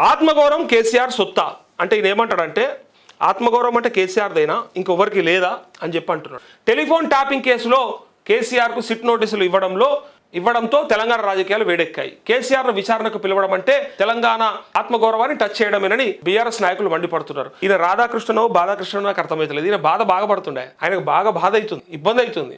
ఆత్మగౌరవం కేసీఆర్ సొత్తా అంటే ఈయన ఏమంటాడంటే ఆత్మగౌరవం అంటే కేసీఆర్దైనా ఇంకొవరికి లేదా అని చెప్పి అంటున్నాడు. టెలిఫోన్ ట్యాపింగ్ కేసులో కేసీఆర్కు సిట్ నోటీసులు ఇవ్వడంతో తెలంగాణ రాజకీయాలు వేడెక్కాయి. కేసీఆర్ను విచారణకు పిలవడం అంటే తెలంగాణ ఆత్మగౌరవాన్ని టచ్ చేయడమేనని బీఆర్ఎస్ నాయకులు మండిపడుతున్నారు. ఈయన రాధాకృష్ణనో బాధాకృష్ణనో నాకు అర్థమవుతలేదు. ఈయన బాగా పడుతుండే, ఆయనకు బాధ అవుతుంది, ఇబ్బంది అవుతుంది.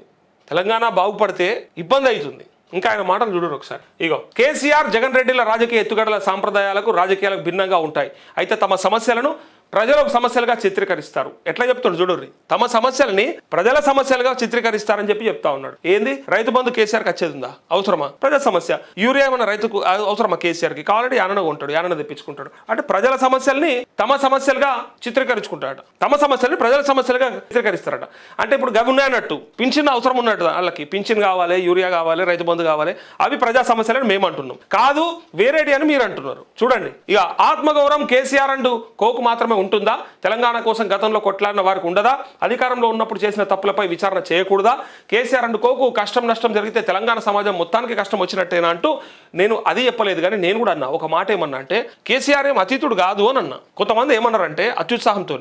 తెలంగాణ బాగుపడితే ఇబ్బంది అవుతుంది. ఇంకా ఆయన మాటలు చూడరు ఒకసారి. ఇగో కేసీఆర్ జగన్ రెడ్డిల రాజకీయ ఎత్తుగడల సాంప్రదాయాలకు రాజకీయాలకు భిన్నంగా ఉంటాయి. అయితే తమ సమస్యలను ప్రజల సమస్యలుగా చిత్రీకరిస్తారు. ఎట్లా చెప్తాడు చూడర్రి, తమ సమస్యల్ని ప్రజల సమస్యలుగా చిత్రీకరిస్తారని చెప్పి చెప్తా ఉన్నాడు. ఏంది రైతు బంధు కేసీఆర్కి వచ్చేది ఉందా? అవసరమా? ప్రజల సమస్య. యూరియా ఏమన్నా రైతుకు అవసరమా? కేసీఆర్కి కావాలంటే యానన కొంటాడు, యానన తెప్పించుకుంటాడు. అంటే ప్రజల సమస్యల్ని తమ సమస్యలుగా చిత్రీకరించుకుంటాడు. తమ సమస్యల్ని ప్రజల సమస్యలుగా చిత్రీకరిస్తారట. అంటే ఇప్పుడు గవి ఉన్నాయన్నట్టు పింఛన్ అవసరం ఉన్నట్టు వాళ్ళకి పింఛన్ కావాలి, యూరియా కావాలి, రైతు బంధు కావాలి, అవి ప్రజా సమస్యలని మేము అంటున్నాం. కాదు వేరేటి అని మీరు అంటున్నారు. చూడండి, ఇక ఆత్మగౌరవం కేసీఆర్ అంటూ కోకు మాత్రమే ఉంటుందా? తెలంగాణ కోసం గతంలో కొట్లాడిన వారికి ఉండదా? అధికారంలో ఉన్నప్పుడు చేసిన తప్పులపై విచారణ చేయకూడదా? కేసీఆర్ అండ్ కోకు కష్టం నష్టం జరిగితే తెలంగాణ సమాజం మొత్తానికి కష్టం వచ్చినట్టేనా అంటూ నేను అది చెప్పలేదు. కానీ నేను కూడా అన్నా, ఒక మాట ఏమన్నా అంటే కేసీఆర్ ఏం అతీతుడు కాదు అని అన్నా. కొంతమంది ఏమన్నారంటే అత్యుత్సాహంతో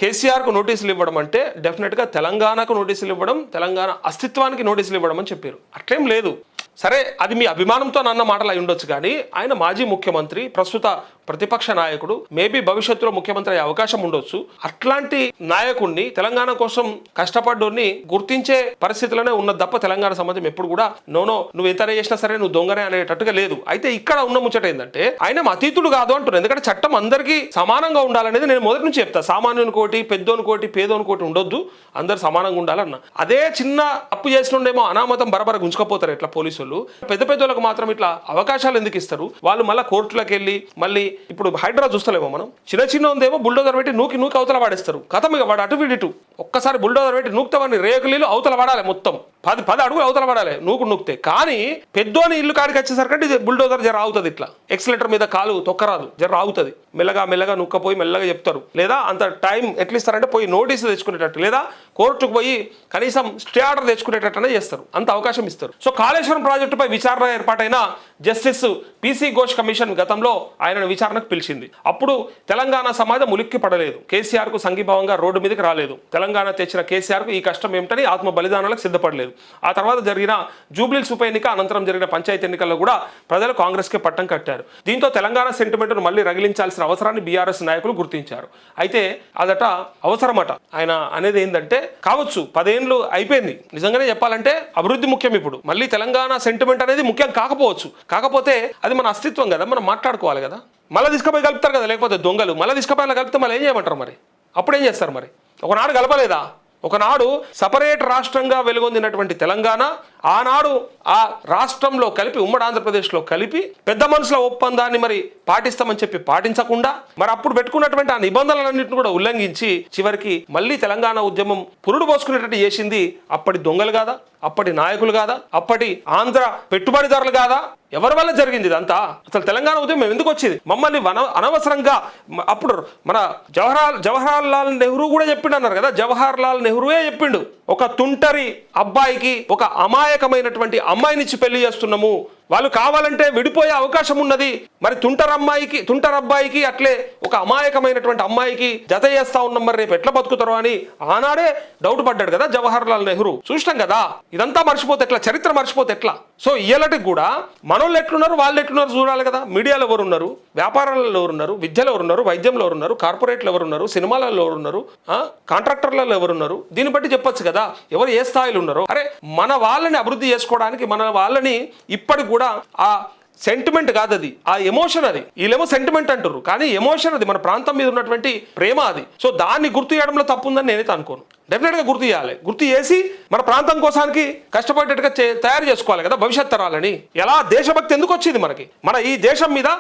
కేసీఆర్కు నోటీసులు ఇవ్వడం అంటే డెఫినెట్గా తెలంగాణకు నోటీసులు ఇవ్వడం, తెలంగాణ అస్తిత్వానికి నోటీసులు ఇవ్వడం అని చెప్పారు. అట్లేం లేదు. సరే, అది మీ అభిమానంతో అన్న మాటలు అయి ఉండొచ్చు. కానీ ఆయన మాజీ ముఖ్యమంత్రి, ప్రస్తుత ప్రతిపక్ష నాయకుడు, మేబీ భవిష్యత్తులో ముఖ్యమంత్రి అయ్యే అవకాశం ఉండొచ్చు. అట్లాంటి నాయకుడిని, తెలంగాణ కోసం కష్టపడ్డోని గుర్తించే పరిస్థితిలోనే ఉన్నది తప్ప తెలంగాణ సమాజం ఎప్పుడు కూడా నోనో నువ్వు ఎంత చేసినా సరే నువ్వు దొంగనే అనేటట్టుగా లేదు. అయితే ఇక్కడ ఉన్న ముచ్చట ఏంటంటే ఆయన అతీతుడు కాదు అంటున్నారు. ఎందుకంటే చట్టం అందరికీ సమానంగా ఉండాలనేది నేను మొదటి నుంచి చెప్తా. సామాన్యుని కోటి, పెద్దోని కోటి, పేదోని కోటి ఉండొద్దు, అందరు సమానంగా ఉండాలన్న. అదే చిన్న తప్పు చేసినండేమో అనామతం బరబర గుంజుకపోతారు ఎట్లా పోలీసులు. పెద్ద పెద్దోళ్ళకు మాత్రం ఇట్లా అవకాశాలు ఎందుకు ఇస్తారు? వాళ్ళు మళ్ళీ కోర్టులకు వెళ్ళి మళ్ళీ ఇప్పుడు హైడ్రా చూస్తలేమో మనం, చిన్న ఉందేమో బుల్డోజర్ పెట్టి నూకి అవతల వాడేస్తారు. కథం ఇక వాడు అటు వీడిటు ఒక్కసారి బుల్డోజర్ పెట్టి నూకుతామని రేకులీలు అవతల పడాలి, మొత్తం 10 అడుగులు అవతల పడాలి నూకుతే. కానీ పెద్దోని ఇల్లు కాడికి వచ్చేసరికి బుల్డోజర్ జర ఆగుతుంది, ఇట్లా ఎక్సిలేటర్ మీద కాలు తొక్కరాదు, జర ఆగుతుంది. మెల్లగా నూక్కపోయి మెల్లగా చెప్తారు. లేదా అంత టైం ఎట్లా ఇస్తారంటే పోయి నోటీసులు తెచ్చుకునేటట్టు, లేదా కోర్టుకు పోయి కనీసం స్టే ఆర్డర్ తెచ్చుకునేటట్టునే చేస్తారు. అంత అవకాశం ఇస్తారు. సో కాళేశ్వరం ప్రాజెక్టుపై విచారణ ఏర్పాటైన జస్టిస్ పిసి ఘోష్ కమిషన్ గతంలో ఆయనను విచారణకు పిలిచింది. అప్పుడు తెలంగాణ సమాజం ఉలిక్కి పడలేదు, కేసీఆర్కు సంఘీభావంగా రోడ్డు మీదకి రాలేదు. తెలంగాణ తెచ్చిన కేసీఆర్కు ఈ కష్టం ఏమిటని ఆత్మ బలిదానాలకు సిద్ధపడలేదు. ఆ తర్వాత జరిగిన జూబ్లీహిల్స్ ఉప ఎన్నిక అనంతరం జరిగిన పంచాయతీ ఎన్నికల్లో కూడా ప్రజలు కాంగ్రెస్కే పట్టం కట్టారు. దీంతో తెలంగాణ సెంటిమెంట్ను మళ్ళీ రగిలించాల్సిన అవసరాన్ని బీఆర్ఎస్ నాయకులు గుర్తించారు. అయితే అదట అవసరమట. ఆయన అనేది ఏంటంటే కావచ్చు 10 ఏళ్ళు అయిపోయింది, నిజంగానే చెప్పాలంటే అభివృద్ధి ముఖ్యం. ఇప్పుడు మళ్ళీ తెలంగాణ సెంటిమెంట్ అనేది ముఖ్యం కాకపోవచ్చు, కాకపోతే అది మన అస్తిత్వం కదా, మనం మాట్లాడుకోవాలి కదా. మళ్ళీ తీసుకుపోయి కలుపుతారు కదా, లేకపోతే దొంగలు మళ్ళీ తీసుకుపోయి కలిపితే మళ్ళీ ఏం చేయమంటారు? మరి అప్పుడు ఏం చేస్తారు? మరి ఒకనాడు కలపలేదా? ఒకనాడు సపరేట్ రాష్ట్రంగా వెలుగొందినటువంటి తెలంగాణ ఆనాడు ఆ రాష్ట్రంలో కలిపి, ఉమ్మడి ఆంధ్రప్రదేశ్లో కలిపి పెద్ద మనుషుల ఒప్పందాన్ని మరి పాటిస్తామని చెప్పి పాటించకుండా మరి అప్పుడు పెట్టుకున్నటువంటి ఆ నిబంధనలన్నింటిని కూడా ఉల్లంఘించి చివరికి మళ్ళీ తెలంగాణ ఉద్యమం పురుడు పోసుకునేటట్టు చేసింది అప్పటి దొంగలు కాదా? అప్పటి నాయకులు కాదా? అప్పటి ఆంధ్ర పెట్టుబడిదారులు కాదా? ఎవరి వల్ల జరిగింది ఇదంతా? అసలు తెలంగాణ ఉద్యమం ఎందుకు వచ్చింది? మమ్మల్ని అనవసరంగా అప్పుడు మన జవహర్ లాల్ నెహ్రూ కూడా చెప్పిండు అన్నారు కదా. జవహర్ లాల్ నెహ్రూయే చెప్పిండు, ఒక తుంటరి అబ్బాయికి ఒక అమాయకమైనటువంటి అమ్మాయినిచ్చి పెళ్లి చేస్తున్నాము, వాళ్ళు కావాలంటే విడిపోయే అవకాశం ఉన్నది. మరి తుంటర అబ్బాయికి అట్లే ఒక అమాయకమైనటువంటి అమ్మాయికి జత చేస్తా ఉన్నాం, మరి రేపు ఎట్లా బతుకుతారో అని ఆనాడే డౌట్ పడ్డాడు కదా జవహర్ లాల్ నెహ్రూ. చూసినాం కదా. ఇదంతా మర్చిపోతే ఎట్లా? చరిత్ర మర్చిపోతే ఎట్లా? సో ఇయ్యాలటికి కూడా మనోళ్ళు ఎట్లున్నారు, వాళ్ళు ఎట్లున్నారు చూడాలి కదా. మీడియాలో ఎవరున్నారు, వ్యాపారాలలో ఎవరున్నారు, విద్యలో ఎవరున్నారు, వైద్యంలో ఎవరున్నారు, కార్పొరేట్లు ఎవరున్నారు, సినిమాలలో ఎవరున్నారు, కాంట్రాక్టర్లలో ఎవరున్నారు, దీన్ని బట్టి చెప్పొచ్చు కదా ఎవరు ఏ స్థాయిలో ఉన్నారో. అరే మన వాళ్ళని అభివృద్ధి చేసుకోవడానికి, మన వాళ్ళని ఇప్పటికి కూడా ఆ సెంటిమెంట్ కాదు, అది ఆ ఎమోషన్. అది వీళ్ళేమో సెంటిమెంట్ అంటారు, కానీ ఎమోషన్ అది మన ప్రాంతం మీద ఉన్నటువంటి ప్రేమ అది. సో దాన్ని గుర్తు చేయడంలో తప్పు ఉందని నేనైతే అనుకోను. డెఫినెట్గా గుర్తు చేయాలి. గుర్తు చేసి మన ప్రాంతం కోసానికి కష్టపడేట్టుగా తయారు చేసుకోవాలి కదా భవిష్యత్ తరాలని. ఎలా దేశభక్తి ఎందుకు వచ్చింది మనకి? మన ఈ దేశం మీద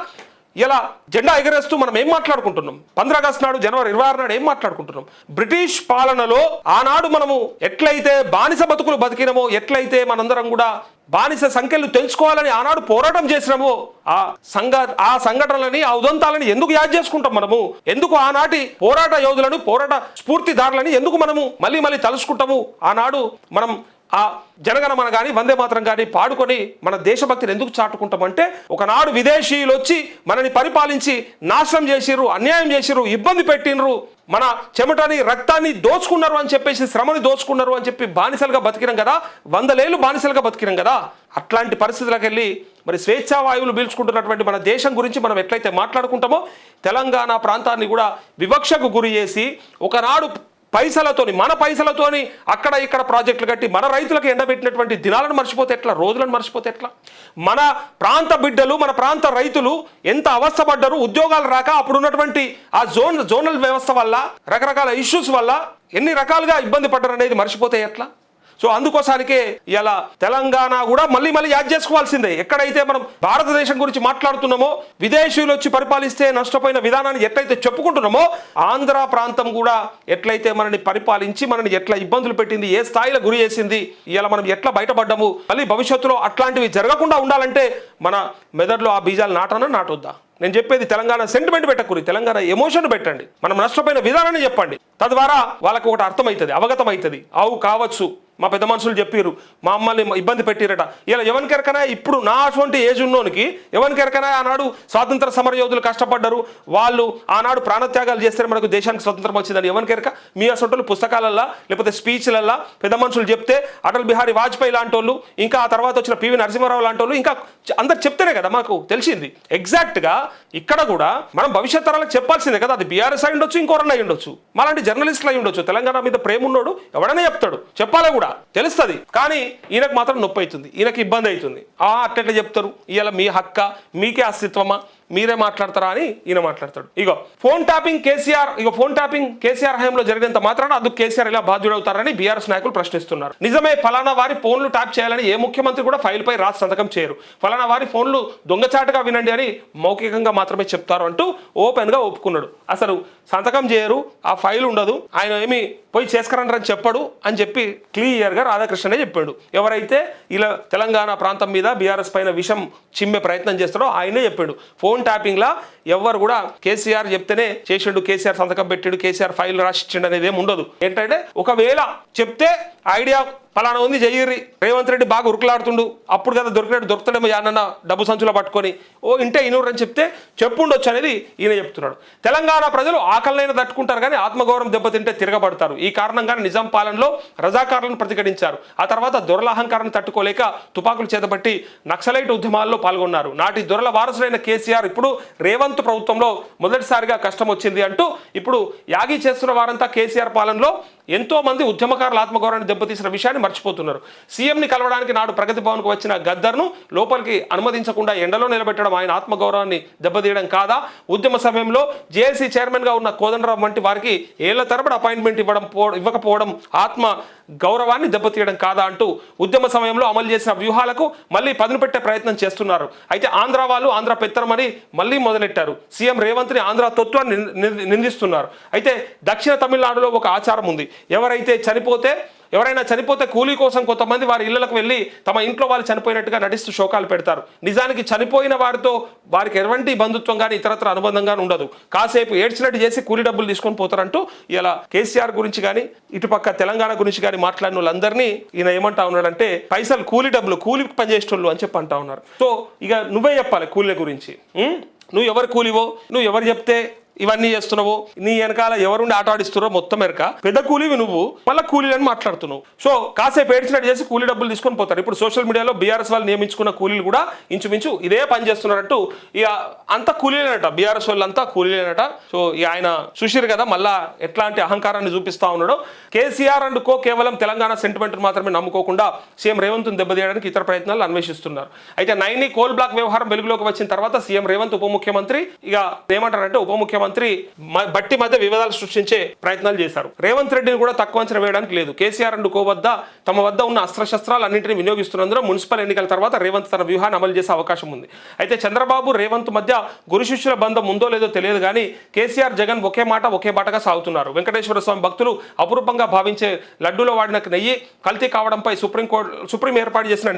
ఇలా జెండా ఎగరేస్తూ మనం ఏం మాట్లాడుకుంటున్నాం? 15 ఆగస్టు నాడు, జనవరి 26 నాడు ఏం మాట్లాడుకుంటున్నాం? బ్రిటిష్ పాలనలో ఆనాడు మనము ఎట్లయితే బానిస బతుకులు బతికినామో, ఎట్లయితే మనందరం కూడా బానిస సంఖ్యలు తెలుసుకోవాలని ఆనాడు పోరాటం చేసినామో, ఆ సంఘటనలని, ఆ ఉదంతాలని ఎందుకు యాద్ చేసుకుంటాం మనము? ఎందుకు ఆనాటి పోరాట యోధులను, పోరాట స్ఫూర్తిదారులని ఎందుకు మనము మళ్ళీ తలుసుకుంటాము? ఆనాడు మనం ఆ జనగణమన కానీ వందే మాతరం కానీ పాడుకొని మన దేశభక్తిని ఎందుకు చాటుకుంటామంటే ఒకనాడు విదేశీయులు వచ్చి మనని పరిపాలించి నాశనం చేసిర్రు, అన్యాయం చేసిర్రు, ఇబ్బంది పెట్టినరు, మన చెమటని రక్తాన్ని దోచుకున్నారు అని చెప్పేసి, శ్రమని దోచుకున్నారు అని చెప్పి బానిసలుగా బతికినాం కదా, 100 ఏళ్ళు బానిసలుగా బతికినాం కదా. అట్లాంటి పరిస్థితులకు వెళ్ళి మరి స్వేచ్ఛావాయువులు పీల్చుకుంటున్నటువంటి మన దేశం గురించి మనం ఎట్లయితే మాట్లాడుకుంటామో తెలంగాణ ప్రాంతాన్ని కూడా వివక్షకు గురి చేసి ఒకనాడు పైసలతోని, మన పైసలతోని అక్కడ ఇక్కడ ప్రాజెక్టులు కట్టి మన రైతులకు ఎండబెట్టినటువంటి దినాలను మర్చిపోతే ఎట్లా, రోజులను మర్చిపోతే ఎట్లా? మన ప్రాంత బిడ్డలు, మన ప్రాంత రైతులు ఎంత అవస్థపడ్డారు, ఉద్యోగాలు రాక అప్పుడు ఉన్నటువంటి ఆ జోనల్ వ్యవస్థ వల్ల, రకరకాల ఇష్యూస్ వల్ల ఎన్ని రకాలుగా ఇబ్బంది పడ్డారు అనేది మర్చిపోతే ఎట్లా? సో అందుకోసానికే ఇలా తెలంగాణ కూడా మళ్ళీ యాడ్ చేసుకోవాల్సిందే. ఎక్కడైతే మనం భారతదేశం గురించి మాట్లాడుతున్నామో, విదేశీయులు వచ్చి పరిపాలిస్తే నష్టపోయిన విధానాన్ని ఎట్లయితే చెప్పుకుంటున్నామో, ఆంధ్ర ప్రాంతం కూడా ఎట్లయితే మనని పరిపాలించి మనని ఎట్లా ఇబ్బందులు పెట్టింది, ఏ స్థాయిలో గురి చేసింది, ఇలా మనం ఎట్లా బయటపడ్డాము, మళ్ళీ భవిష్యత్తులో అట్లాంటివి జరగకుండా ఉండాలంటే మన మెదడులో ఆ బీజాలు నాటొద్దా? నేను చెప్పేది తెలంగాణ సెంటిమెంట్ పెట్టకూరి, తెలంగాణ ఎమోషన్ పెట్టండి, మనం నష్టపోయిన విధానాన్ని చెప్పండి. తద్వారా వాళ్ళకు ఒకటి అర్థమవుతుంది, అవగతమవుతుంది. అవు కావచ్చు, మా పెద్ద మనుషులు చెప్పారు, మా అమ్మల్ని ఇబ్బంది పెట్టిరట. ఇలా ఎవరికెరకనా ఇప్పుడు నా అటువంటి ఏజ్ ఉన్నోనికి ఎవరికెరకనా ఆనాడు స్వాతంత్ర సమర యోధులు కష్టపడ్డారు, వాళ్ళు ఆనాడు ప్రాణత్యాగాలు చేస్తే మనకు దేశానికి స్వతంత్రం వచ్చిందని ఎవరికెరక? మీ అసలు పుస్తకాలల్లో లేకపోతే స్పీచ్లల్లో పెద్ద మనుషులు చెప్తే, అటల్ బిహారీ వాజ్పేయి లాంటి వాళ్ళు, ఇంకా ఆ తర్వాత వచ్చిన పివి నరసింహారావు లాంటి వాళ్ళు, ఇంకా అందరు చెప్తేనే కదా మాకు తెలిసింది. ఎగ్జాక్ట్గా ఇక్కడ కూడా మనం భవిష్యత్ తరాలకు చెప్పాల్సిందే కదా. అది బీఆర్ఎస్ అయి ఉండొచ్చు, ఇంకోరన్నా అయి ఉండొచ్చు, మాలాంటి జర్నలిస్టులు అయి ఉండొచ్చు. తెలంగాణ మీద ప్రేమ ఉన్నోడు ఎవడనే చెప్తాడు, చెప్పాలి కూడా, తెలుస్తుంది. కానీ ఈయనకు మాత్రం నొప్పి అవుతుంది, ఈయనకి ఇబ్బంది అవుతుంది. అట్లా చెప్తారు, ఇవాళ మీ హక్క, మీకే అస్తిత్వమా, మీరే మాట్లాడతారా అని ఈయన మాట్లాడతాడు. ఫోన్ ట్యాపింగ్ కేసీఆర్ హయాంలో జరిగినంత మాత్రాన అందుకు కేసీఆర్ ఇలా బాధ్యుడవుతారని బీఆర్ఎస్ నాయకులు ప్రశ్నిస్తున్నారు. నిజమే, ఫలానా వారి ఫోన్లు ట్యాప్ చేయాలని ఏ ముఖ్యమంత్రి కూడా ఫైల్పై రాసి సంతకం చేయరు. ఫలానా వారి ఫోన్లు దొంగచాటుగా వినండి అని మౌఖికంగా మాత్రమే చెప్తారు అంటూ ఓపెన్గా ఒప్పుకున్నాడు. అసలు సంతకం చేయరు, ఆ ఫైల్ ఉండదు, ఆయన ఏమి పోయి చేసుకురండి చెప్పడు అని చెప్పి క్లియర్గా రాధాకృష్ణనే చెప్పాడు. ఎవరైతే ఇలా తెలంగాణ ప్రాంతం మీద బీఆర్ఎస్ పైన విషం చిమ్మే ప్రయత్నం చేస్తాడో ఆయనే చెప్పాడు. ఫోన్ ట్యాపింగ్లా ఎవ్వరు కూడా కేసీఆర్ చెప్తేనే చేసిండు, కేసీఆర్ సంతకం పెట్టాడు, కేసీఆర్ ఫైల్ రాసిచ్చిండు అనేది ఏమి ఉండదు. ఏంటంటే ఒకవేళ చెప్తే ఐడియా ఫలానా ఉంది చెయ్యిర్రి, రేవంత్ రెడ్డి బాగా ఉరుకులాడుతుండు, అప్పుడు కదా దొరుకుతాడేమో యానన్న డబ్బు సంచులో పట్టుకొని, ఇంటే ఇనూరు అని చెప్తే చెప్పుండొచ్చు అనేది ఈయన చెప్తున్నాడు. తెలంగాణ ప్రజలు ఆకలినైనా తట్టుకుంటారు కానీ ఆత్మగౌరవం దెబ్బతింటే తిరగబడతారు. ఈ కారణంగా నిజాం పాలనలో రజాకారులను ప్రతిఘటించారు. ఆ తర్వాత దొరల అహంకారాన్ని తట్టుకోలేక తుపాకులు చేతబట్టి నక్సలైట్ ఉద్యమాల్లో పాల్గొన్నారు. నాటి దొరల వారసులైన కేసీఆర్ ఇప్పుడు రేవంత్ ప్రభుత్వంలో మొదటిసారిగా కష్టం వచ్చింది అంటూ ఇప్పుడు యాగి చేస్తున్న వారంతా కేసీఆర్ పాలనలో ఎంతో మంది ఉద్యమకారుల ఆత్మగౌరవాన్ని దెబ్బతీసిన విషయాన్ని మర్చిపోతున్నారు. సీఎంని కలవడానికి నాడు ప్రగతి భవన్కు వచ్చిన గద్దర్ను లోపలికి అనుమతించకుండా ఎండలో నిలబెట్టడం ఆయన ఆత్మగౌరవాన్ని దెబ్బతీయడం కాదా? ఉద్యమ సమయంలో జేఏసీ చైర్మన్గా ఉన్న కోదండరాం వంటి వారికి ఏళ్ల తరబడి అపాయింట్మెంట్ ఇవ్వకపోవడం ఆత్మ గౌరవాన్ని దెబ్బతీయడం కాదా అంటూ ఉద్యమ సమయంలో అమలు చేసిన వ్యూహాలకు మళ్ళీ పదును పెట్టే ప్రయత్నం చేస్తున్నారు. అయితే ఆంధ్ర వాళ్ళు ఆంధ్ర పెత్తరమని మళ్ళీ మొదలెట్టారు. సీఎం రేవంత్ని ఆంధ్ర తత్వాన్ని నిందిస్తున్నారు. అయితే దక్షిణ తమిళనాడులో ఒక ఆచారం ఉంది, ఎవరైనా చనిపోతే కూలీ కోసం కొంతమంది వారి ఇళ్లకు వెళ్ళి తమ ఇంట్లో వాళ్ళు చనిపోయినట్టుగా నటిస్తూ శోకాలు పెడతారు. నిజానికి చనిపోయిన వారితో వారికి ఎటువంటి బంధుత్వం కానీ ఇతరత్ర అనుబంధం కానీ ఉండదు. కాసేపు ఏడ్చినట్టు చేసి కూలీ డబ్బులు తీసుకొని పోతారంటూ ఇలా కేసీఆర్ గురించి కానీ ఇటుపక్క తెలంగాణ గురించి కానీ మాట్లాడిన వాళ్ళందరినీ ఈయన ఏమంటా ఉన్నాడంటే పైసలు కూలీ డబ్బులు, కూలీ పనిచేసేటోళ్ళు అని చెప్పి అంటా ఉన్నారు. సో ఇక నువ్వే చెప్పాలి కూలీల గురించి. నువ్వు ఎవరు కూలీవో, నువ్వు ఎవరు చెప్తే ఇవన్నీ చేస్తున్నావు, నీ వెనకాల ఎవరుండి ఆట ఆడిస్తున్నారో మొత్తం ఎరక, పెద్ద కూలీవి నువ్వు, మళ్ళీ కూలీలని మాట్లాడుతున్నావు. సో కాసేపు ఏడ్చినట్టు చేసి కూలీ డబ్బులు తీసుకొని పోతారు. ఇప్పుడు సోషల్ మీడియాలో బీఆర్ఎస్ వాళ్ళు నియమించుకున్న కూలీలు కూడా ఇంచుమించు ఇదే పని చేస్తున్నారంటూ ఇక అంతా కూలీలేనట, బీఆర్ఎస్ వాళ్ళు అంతా కూలీలేనట. సో ఆయన చూసిరు కదా మళ్ళా ఎట్లాంటి అహంకారాన్ని చూపిస్తా ఉన్నాడు. కేసీఆర్ అండ్ కో కేవలం తెలంగాణ సెంటిమెంట్ మాత్రమే నమ్ముకోకుండా సీఎం రేవంత్ దెబ్బతీయడానికి ఇతర ప్రయత్నాలు అన్వేషిస్తున్నారు. అయితే నైని కోల్ బ్లాక్ వ్యవహారం వెలుగులోకి వచ్చిన తర్వాత సీఎం రేవంత్ ఉప ముఖ్యమంత్రి ఇక ఏమంటారంటే ఉప ముఖ్యమంత్రి బట్టి మధ్య వివాదాలు సృష్టించే ప్రయత్నాలు చేశారు. రేవంత్ రెడ్డిని కూడా తక్కువ అంచనా వేయడానికి లేదు. కేసీఆర్ అండ్ కో వద్ద తమ వద్ద ఉన్న అస్త్రశస్త్రాలు అన్నింటినీ వినియోగిస్తున్నందున మున్సిపల్ ఎన్నికల తర్వాత రేవంత్ తన వ్యూహాన్ని అమలు చేసే అవకాశం ఉంది. అయితే చంద్రబాబు రేవంత్ మధ్య గురు శిష్యుల బంధం ఉందో లేదో తెలియదు కానీ కేసీఆర్ జగన్ ఒకే మాట ఒకే బాటగా సాగుతున్నారు. వెంకటేశ్వర స్వామి భక్తులు అపురూపంగా భావించే లడ్డూలో వాడిన నెయ్యి కల్తీ కావడంపై సుప్రీం ఏర్పాటు చేసిన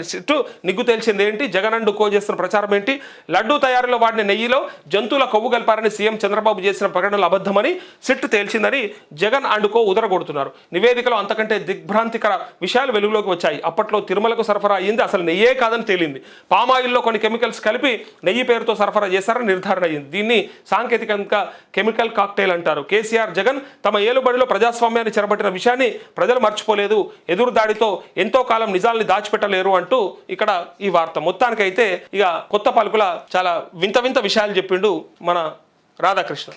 నిగ్గు తేల్చింది ఏంటి? జగన్ అండ్ కో చేస్తున్న ప్రచారం ఏంటి? లడ్డూ తయారీలో వాడిన నెయ్యిలో జంతువుల కొవ్వు కలిపారని సీఎం చంద్రబాబు చంద్రబాబు చేసిన ప్రకటనలు అబద్ధమని సిట్ తేల్చిందని జగన్ అండ్ కో ఉదరగొడుతున్నారు. నివేదికలో అంతకంటే దిగ్భ్రాంతికర విషయాలు వెలుగులోకి వచ్చాయి. అప్పట్లో తిరుమలకు సరఫరా అయ్యింది అసలు నెయ్యే కాదని తేలింది. పామాయిల్లో కొన్ని కెమికల్స్ కలిపి నెయ్యి పేరుతో సరఫరా చేశారని నిర్ధారణ అయ్యింది. దీన్ని సాంకేతికంగా కెమికల్ కాక్టైల్ అంటారు. కేసీఆర్ జగన్ తమ ఏలుబడిలో ప్రజాస్వామ్యాన్ని చెరబట్టిన విషయాన్ని ప్రజలు మర్చిపోలేదు. ఎదురు దాడితో ఎంతో కాలం నిజాల్ని దాచిపెట్టలేరు అంటూ ఇక్కడ ఈ వార్త. మొత్తానికైతే ఇక కొత్త పలుకుల చాలా వింత వింత విషయాలు చెప్పిండు మన రాధాకృష్ణ.